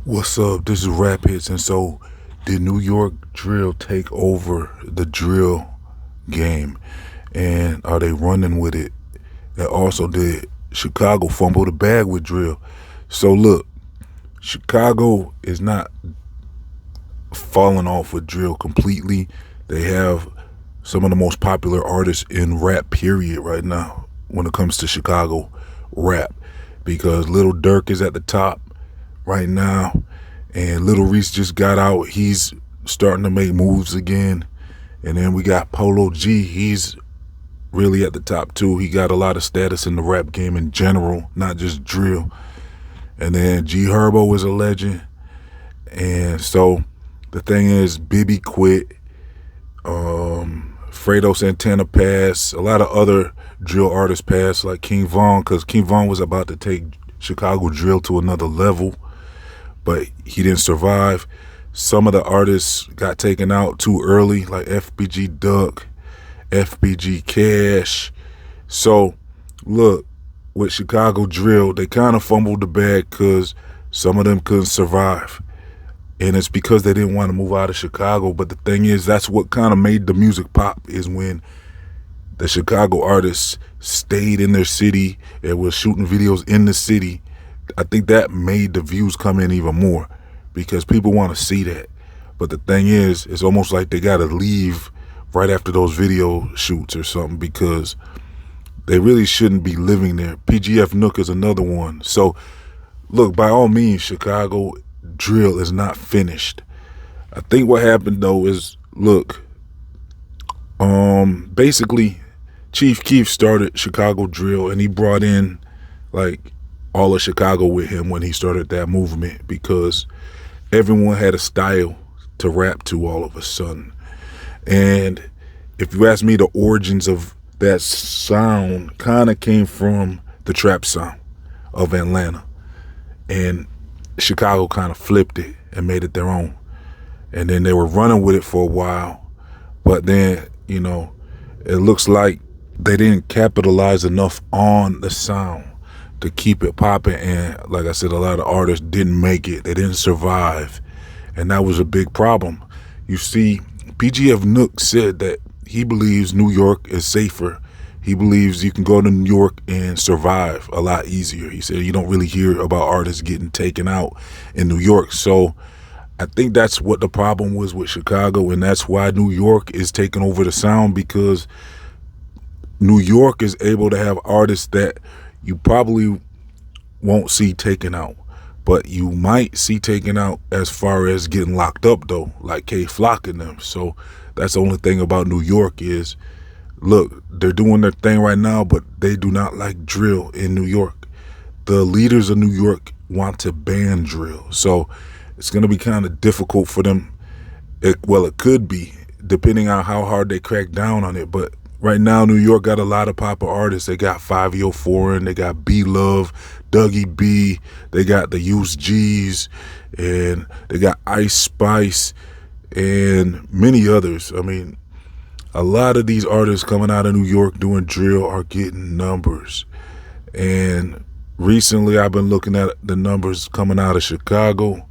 What's up? This is Rap Hits, and so did New York drill take over the drill game, and are they running with it? And also, did Chicago fumble the bag with drill? So look, Chicago is not falling off with drill completely. They have some of the most popular artists in rap period right now when it comes to Chicago rap, because Little Durk is at the top right now, and Little Reese just got out. He's starting to make moves again. And then we got Polo G. He's really at the top too. He got a lot of status in the rap game in general, not just drill. And then G Herbo is a legend. And so the thing is, Bibby quit. Fredo Santana passed. A lot of other drill artists passed, like King Von, because King Von was about to take Chicago drill to another level, but he didn't survive. Some of the artists got taken out too early, like FBG Duck, FBG Cash. So, look, with Chicago drill, they kind of fumbled the bag because some of them couldn't survive. And it's because they didn't want to move out of Chicago. But the thing is, that's what kind of made the music pop, is when the Chicago artists stayed in their city and was shooting videos in the city. I think that made the views come in even more because people want to see that. But the thing is, it's almost like they got to leave right after those video shoots or something, because they really shouldn't be living there. PGF Nook is another one. So, look, by all means, Chicago drill is not finished. I think what happened, though, is, look, basically, Chief Keef started Chicago drill, and he brought in, like, all of Chicago with him when he started that movement, because everyone had a style to rap to all of a sudden. And if you ask me, the origins of that sound kind of came from the trap sound of Atlanta. And Chicago kind of flipped it and made it their own. And then they were running with it for a while. But then, it looks like they didn't capitalize enough on the sound to keep it popping. And like I said, a lot of artists didn't make it. They didn't survive. And that was a big problem. You see, PGF Nook said that he believes New York is safer. He believes you can go to New York and survive a lot easier. He said you don't really hear about artists getting taken out in New York. So I think that's what the problem was with Chicago, and that's why New York is taking over the sound, because New York is able to have artists that you probably won't see taken out, but you might see taken out as far as getting locked up, though, like K Flock and them. So that's the only thing about New York is, look, they're doing their thing right now, but they do not like drill in New York. The leaders of New York want to ban drill. So it's going to be kind of difficult for them. It could be, depending on how hard they crack down on it. But right now, New York got a lot of popular artists. They got 5 Foreign, they got B Love, Dougie B, they got the Used G's, and they got Ice Spice, and many others. I mean, a lot of these artists coming out of New York doing drill are getting numbers. And recently I've been looking at the numbers coming out of Chicago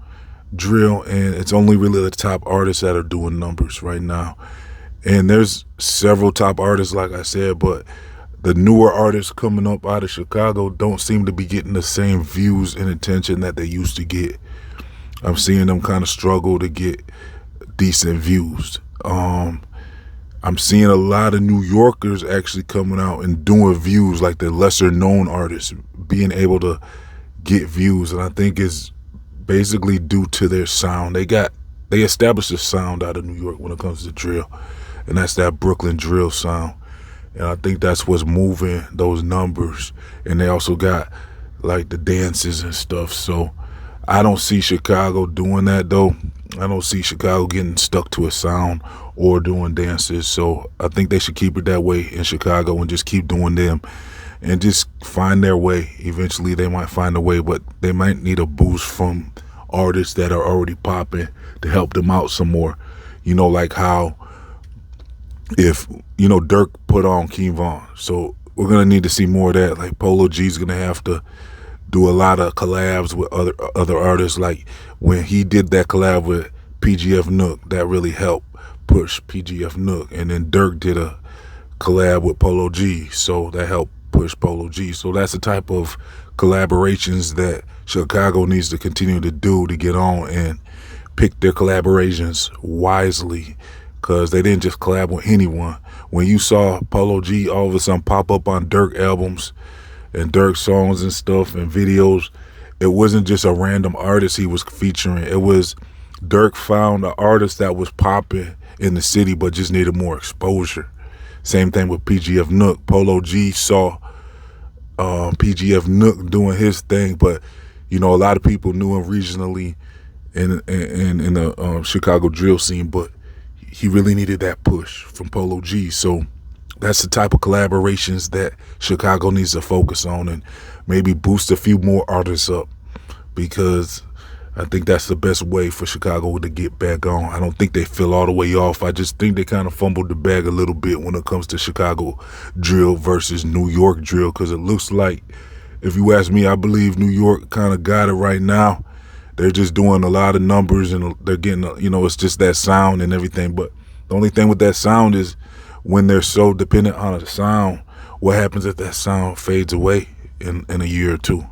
drill, and it's only really the top artists that are doing numbers right now. And there's several top artists, like I said, but the newer artists coming up out of Chicago don't seem to be getting the same views and attention that they used to get. I'm seeing them kind of struggle to get decent views. I'm seeing a lot of New Yorkers actually coming out and doing views, like the lesser known artists being able to get views. And I think it's basically due to their sound. They established a sound out of New York when it comes to drill, and that's that Brooklyn drill sound. And I think that's what's moving those numbers. And they also got like the dances and stuff. So I don't see Chicago doing that, though. I don't see Chicago getting stuck to a sound or doing dances. So I think they should keep it that way in Chicago and just keep doing them and just find their way. Eventually they might find a way, but they might need a boost from artists that are already popping to help them out some more. Like how if, Dirk put on King Von. So we're going to need to see more of that. Like Polo G's going to have to do a lot of collabs with other artists. Like when he did that collab with PGF Nook, that really helped push PGF Nook. And then Dirk did a collab with Polo G, so that helped push Polo G. So that's the type of collaborations that Chicago needs to continue to do, to get on and pick their collaborations wisely, because they didn't just collab with anyone. When you saw Polo G all of a sudden pop up on Dirk albums and Dirk songs and stuff and videos, it wasn't just a random artist he was featuring. It was Dirk found an artist that was popping in the city but just needed more exposure. Same thing with PGF Nook. Polo G saw PGF Nook doing his thing, but a lot of people knew him regionally in the Chicago drill scene, but he really needed that push from Polo G. So that's the type of collaborations that Chicago needs to focus on, and maybe boost a few more artists up, because I think that's the best way for Chicago to get back on. I don't think they fell all the way off. I just think they kind of fumbled the bag a little bit when it comes to Chicago drill versus New York drill, because it looks like, if you ask me, I believe New York kind of got it right now. They're just doing a lot of numbers, and they're getting, it's just that sound and everything. But the only thing with that sound is, when they're so dependent on the sound, what happens if that sound fades away in a year or two?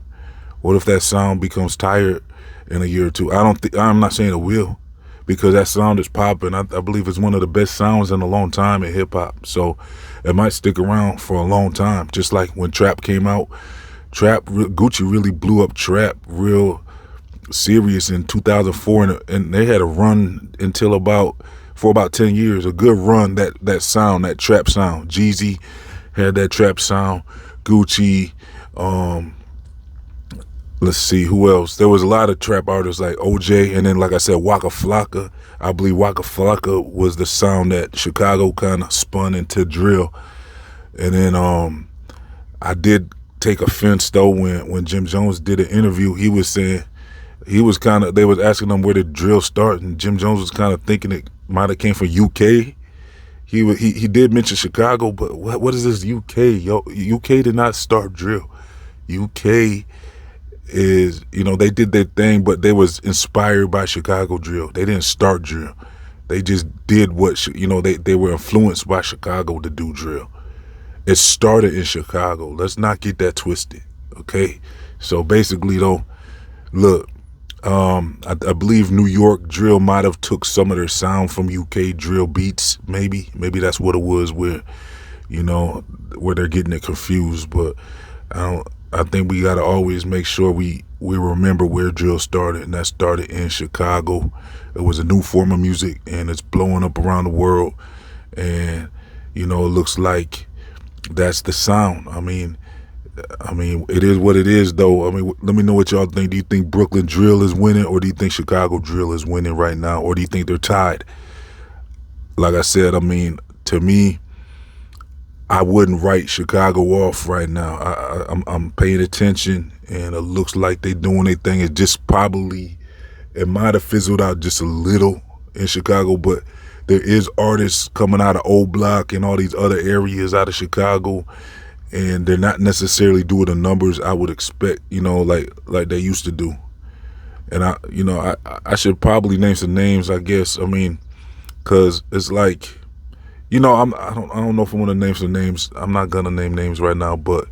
What if that sound becomes tired in a year or two? I'm not saying it will, because that sound is popping. I believe it's one of the best sounds in a long time in hip hop. So it might stick around for a long time. Just like when Trap came out, Gucci really blew up Trap real serious in 2004, and they had a run for about 10 years, a good run, that sound, that Trap sound. Jeezy had that Trap sound, Gucci, let's see, who else? There was a lot of trap artists like OJ, and then, like I said, Waka Flocka. I believe Waka Flocka was the sound that Chicago kind of spun into drill. And then I did take offense, though, when Jim Jones did an interview. He was saying, they was asking him where did drill start, and Jim Jones was kind of thinking it might have came from UK. He did mention Chicago, but what is this UK? UK did not start drill. UK is, they did their thing, but they was inspired by Chicago drill. They didn't start drill. They just did what, they were influenced by Chicago to do drill. It started in Chicago. Let's not get that twisted, okay? So basically, though, look, I believe New York drill might have took some of their sound from UK drill beats. Maybe that's what it was, where they're getting it confused. But I think we got to always make sure we remember where drill started, and that started in Chicago. It was a new form of music, and it's blowing up around the world. And it looks like that's the sound. I mean, it is what it is, though. I mean, let me know what y'all think. Do you think Brooklyn drill is winning, or do you think Chicago drill is winning right now, or do you think they're tied? Like I said, to me, I wouldn't write Chicago off right now. I'm paying attention, and it looks like they're doing their thing. It might have fizzled out just a little in Chicago, but there is artists coming out of Old Block and all these other areas out of Chicago, and they're not necessarily doing the numbers I would expect, like they used to do. And I should probably name some names, I guess. Cause it's like, I don't know if I want to name some names. I'm not gonna name names right now, but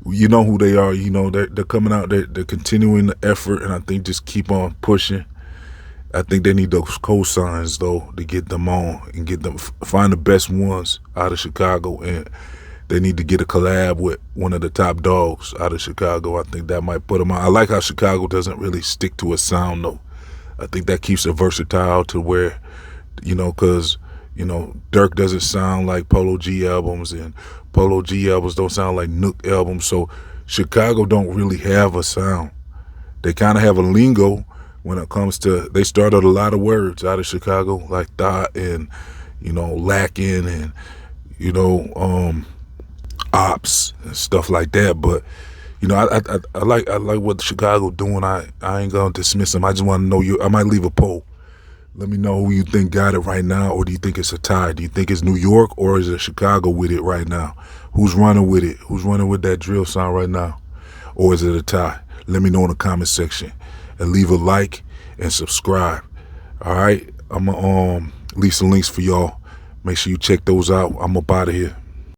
you know who they are. They're coming out. They're continuing the effort, and I think just keep on pushing. I think they need those cosigns, though, to get them on and get them, find the best ones out of Chicago, and they need to get a collab with one of the top dogs out of Chicago. I think that might put them on. I like how Chicago doesn't really stick to a sound, though. I think that keeps it versatile to where, because, Dirk doesn't sound like Polo G albums, and Polo G albums don't sound like Nook albums. So Chicago don't really have a sound. They kind of have a lingo when it comes to, they started a lot of words out of Chicago, like thought and, lacking and, ops and stuff like that. But I like what Chicago doing. I ain't gonna dismiss them. I just want to know I might leave a poll. Let me know who you think got it right now, or do you think it's a tie? Do you think it's New York, or is it Chicago with it right now? Who's running with it? Who's running with that drill sound right now? Or is it a tie? let me know in the comment section and leave a like and subscribe. All right, I'm gonna leave some links for y'all. Make sure you check those out. I'm up out of here.